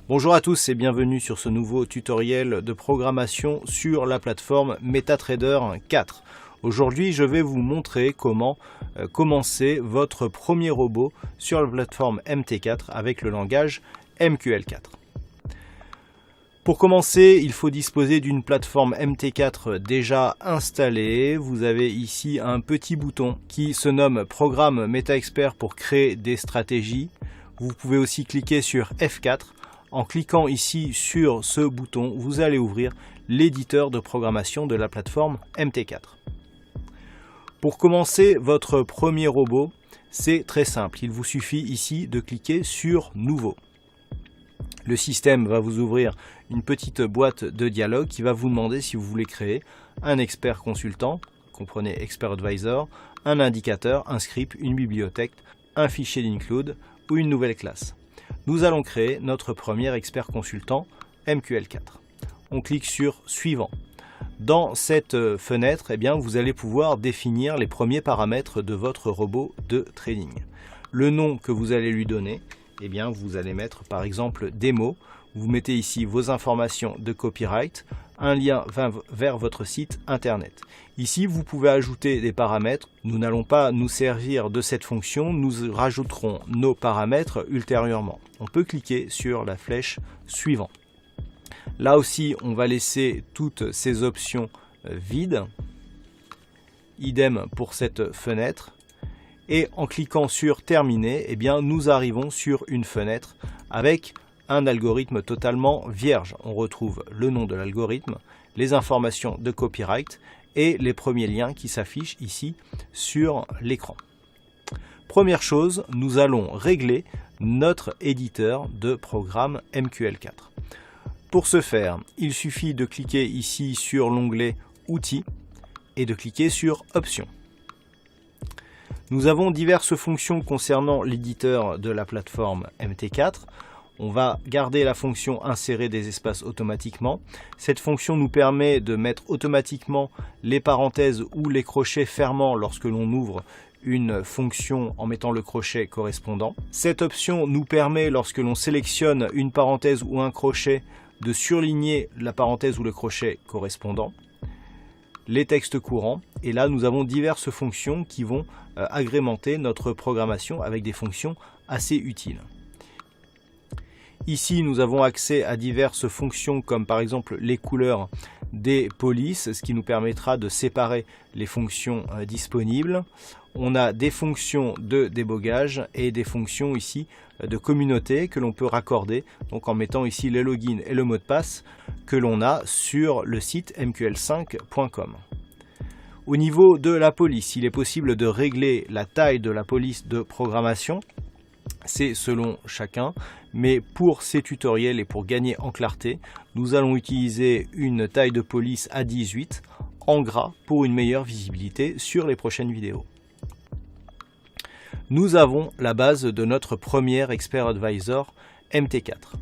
Bonjour à tous et bienvenue sur ce nouveau tutoriel de programmation sur la plateforme MetaTrader 4. Aujourd'hui, je vais vous montrer comment commencer votre premier robot sur la plateforme MT4 avec le langage MQL4. Pour commencer, il faut disposer d'une plateforme MT4 déjà installée. Vous avez ici un petit bouton qui se nomme Programme MetaExpert pour créer des stratégies. Vous pouvez aussi cliquer sur F4. En cliquant ici sur ce bouton, vous allez ouvrir l'éditeur de programmation de la plateforme MT4. Pour commencer votre premier robot, c'est très simple. Il vous suffit ici de cliquer sur Nouveau. Le système va vous ouvrir une petite boîte de dialogue qui va vous demander si vous voulez créer un expert consultant, comprenez Expert Advisor, un indicateur, un script, une bibliothèque, un fichier d'include ou une nouvelle classe. Nous allons créer notre premier expert consultant MQL4. On clique sur Suivant. Dans cette fenêtre, vous allez pouvoir définir les premiers paramètres de votre robot de trading. Le nom que vous allez lui donner, vous allez mettre par exemple démo. Vous mettez ici vos informations de copyright, un lien vers votre site internet. Ici, vous pouvez ajouter des paramètres. Nous n'allons pas nous servir de cette fonction, nous rajouterons nos paramètres ultérieurement. On peut cliquer sur la flèche Suivant. Là aussi, on va laisser toutes ces options vides. Idem pour cette fenêtre. Et en cliquant sur Terminer, nous arrivons sur une fenêtre avec un algorithme totalement vierge. On retrouve le nom de l'algorithme, les informations de copyright et les premiers liens qui s'affichent ici sur l'écran. Première chose, nous allons régler notre éditeur de programme MQL4. Pour ce faire, il suffit de cliquer ici sur l'onglet Outils et de cliquer sur Options. Nous avons diverses fonctions concernant l'éditeur de la plateforme MT4. On va garder la fonction insérer des espaces automatiquement. Cette fonction nous permet de mettre automatiquement les parenthèses ou les crochets fermants lorsque l'on ouvre une fonction en mettant le crochet correspondant. Cette option nous permet, lorsque l'on sélectionne une parenthèse ou un crochet, de surligner la parenthèse ou le crochet correspondant. Les textes courants, et là nous avons diverses fonctions qui vont agrémenter notre programmation avec des fonctions assez utiles. Ici nous avons accès à diverses fonctions comme par exemple les couleurs des polices, ce qui nous permettra de séparer les fonctions disponibles. On a des fonctions de débogage et des fonctions ici de communauté que l'on peut raccorder, donc en mettant ici le login et le mot de passe que l'on a sur le site mql5.com. Au niveau de la police, il est possible de régler la taille de la police de programmation. C'est selon chacun, mais pour ces tutoriels et pour gagner en clarté, nous allons utiliser une taille de police à 18 en gras pour une meilleure visibilité sur les prochaines vidéos. Nous avons la base de notre premier Expert Advisor MT4.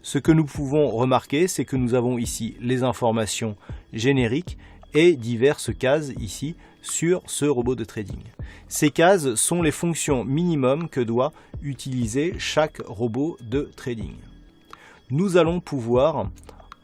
Ce que nous pouvons remarquer, c'est que nous avons ici les informations génériques et diverses cases ici sur ce robot de trading. Ces cases sont les fonctions minimum que doit utiliser chaque robot de trading. Nous allons pouvoir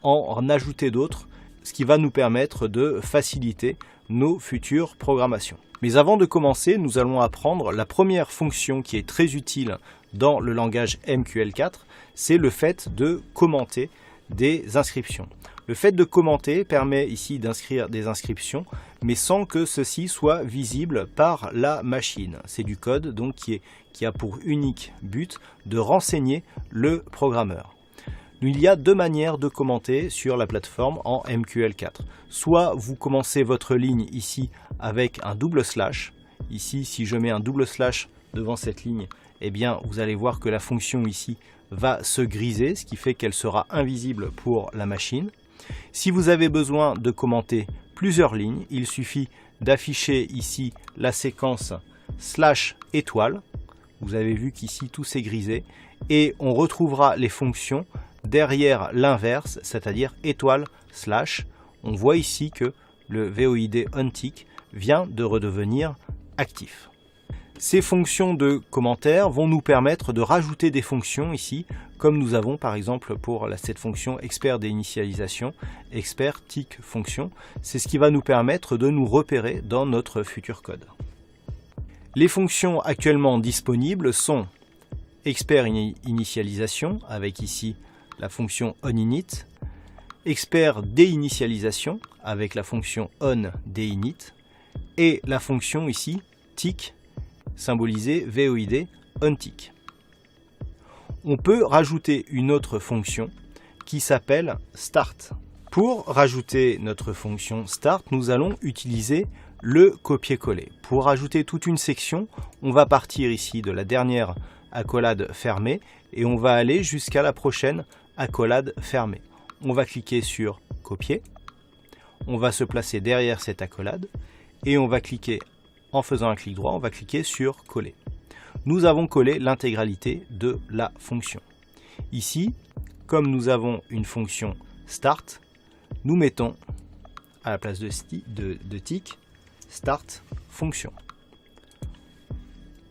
en ajouter d'autres, ce qui va nous permettre de faciliter nos futures programmations. Mais avant de commencer, nous allons apprendre la première fonction qui est très utile dans le langage MQL4, c'est le fait de commenter des inscriptions. Le fait de commenter permet ici d'inscrire des inscriptions, mais sans que ceci soit visible par la machine. C'est du code donc qui a pour unique but de renseigner le programmeur. Il y a deux manières de commenter sur la plateforme en MQL4. Soit vous commencez votre ligne ici avec un double slash. Ici, si je mets un double slash devant cette ligne, vous allez voir que la fonction ici va se griser, ce qui fait qu'elle sera invisible pour la machine. Si vous avez besoin de commenter plusieurs lignes, il suffit d'afficher ici la séquence slash étoile. Vous avez vu qu'ici tout s'est grisé et on retrouvera les fonctions derrière l'inverse, c'est-à-dire étoile slash. On voit ici que le VOID onTick vient de redevenir actif. Ces fonctions de commentaires vont nous permettre de rajouter des fonctions ici, comme nous avons par exemple pour cette fonction expert d'initialisation, expert tick fonction. C'est ce qui va nous permettre de nous repérer dans notre futur code. Les fonctions actuellement disponibles sont expert initialisation, avec ici la fonction onInit, expert déinitialisation, avec la fonction onDeinit, et la fonction ici tick, symbolisée void onTick. On peut rajouter une autre fonction qui s'appelle start. Pour rajouter notre fonction start, nous allons utiliser le copier-coller. Pour rajouter toute une section, on va partir ici de la dernière accolade fermée et on va aller jusqu'à la prochaine accolade fermée. On va cliquer sur copier, on va se placer derrière cette accolade et on va cliquer, en faisant un clic droit, on va cliquer sur coller. Nous avons collé l'intégralité de la fonction. Ici, comme nous avons une fonction start, nous mettons à la place de tick start fonction.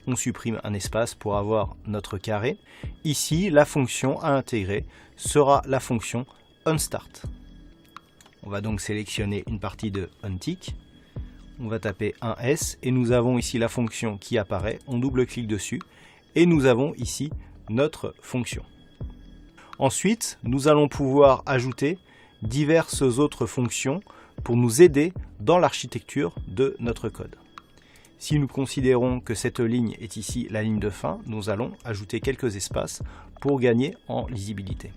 On supprime un espace pour avoir notre carré. Ici, la fonction à intégrer sera la fonction onStart. On va donc sélectionner une partie de onTick. On va taper un S et nous avons ici la fonction qui apparaît. On double-clique dessus et nous avons ici notre fonction. Ensuite, nous allons pouvoir ajouter diverses autres fonctions pour nous aider dans l'architecture de notre code. Si nous considérons que cette ligne est ici la ligne de fin, nous allons ajouter quelques espaces pour gagner en lisibilité.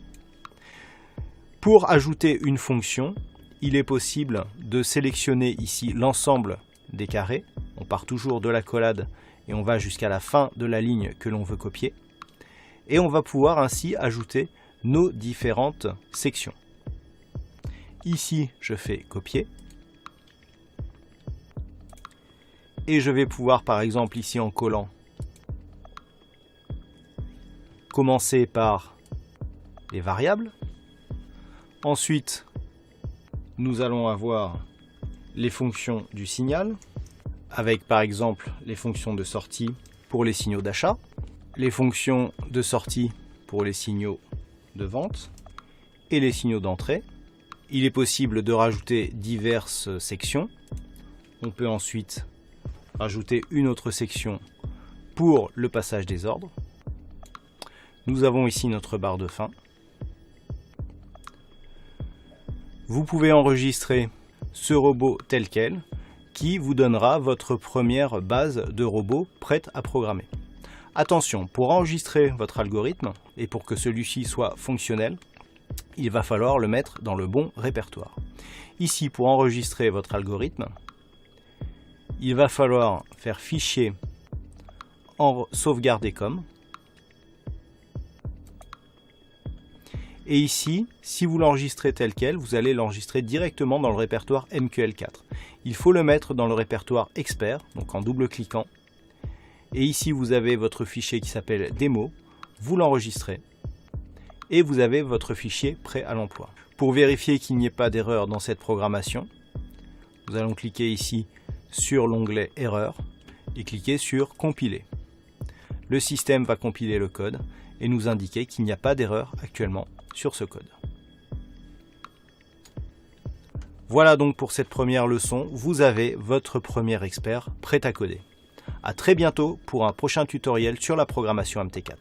Pour ajouter une fonction, il est possible de sélectionner ici l'ensemble des carrés. On part toujours de l'accolade et on va jusqu'à la fin de la ligne que l'on veut copier. Et on va pouvoir ainsi ajouter nos différentes sections. Ici, je fais copier. Et je vais pouvoir, par exemple, ici en collant, commencer par les variables. Ensuite, nous allons avoir les fonctions du signal, avec par exemple les fonctions de sortie pour les signaux d'achat, les fonctions de sortie pour les signaux de vente et les signaux d'entrée. Il est possible de rajouter diverses sections. On peut ensuite rajouter une autre section pour le passage des ordres. Nous avons ici notre barre de fin. Vous pouvez enregistrer ce robot tel quel qui vous donnera votre première base de robot prête à programmer. Attention, pour enregistrer votre algorithme et pour que celui-ci soit fonctionnel, il va falloir le mettre dans le bon répertoire. Ici, pour enregistrer votre algorithme, il va falloir faire fichier en sauvegarder comme. Et ici, si vous l'enregistrez tel quel, vous allez l'enregistrer directement dans le répertoire MQL4. Il faut le mettre dans le répertoire expert, donc en double-cliquant. Et ici, vous avez votre fichier qui s'appelle démo. Vous l'enregistrez. Et vous avez votre fichier prêt à l'emploi. Pour vérifier qu'il n'y ait pas d'erreur dans cette programmation, nous allons cliquer ici sur l'onglet Erreur et cliquer sur Compiler. Le système va compiler le code et nous indiquer qu'il n'y a pas d'erreur actuellement sur ce code. Voilà donc pour cette première leçon, vous avez votre premier expert prêt à coder. À très bientôt pour un prochain tutoriel sur la programmation MT4.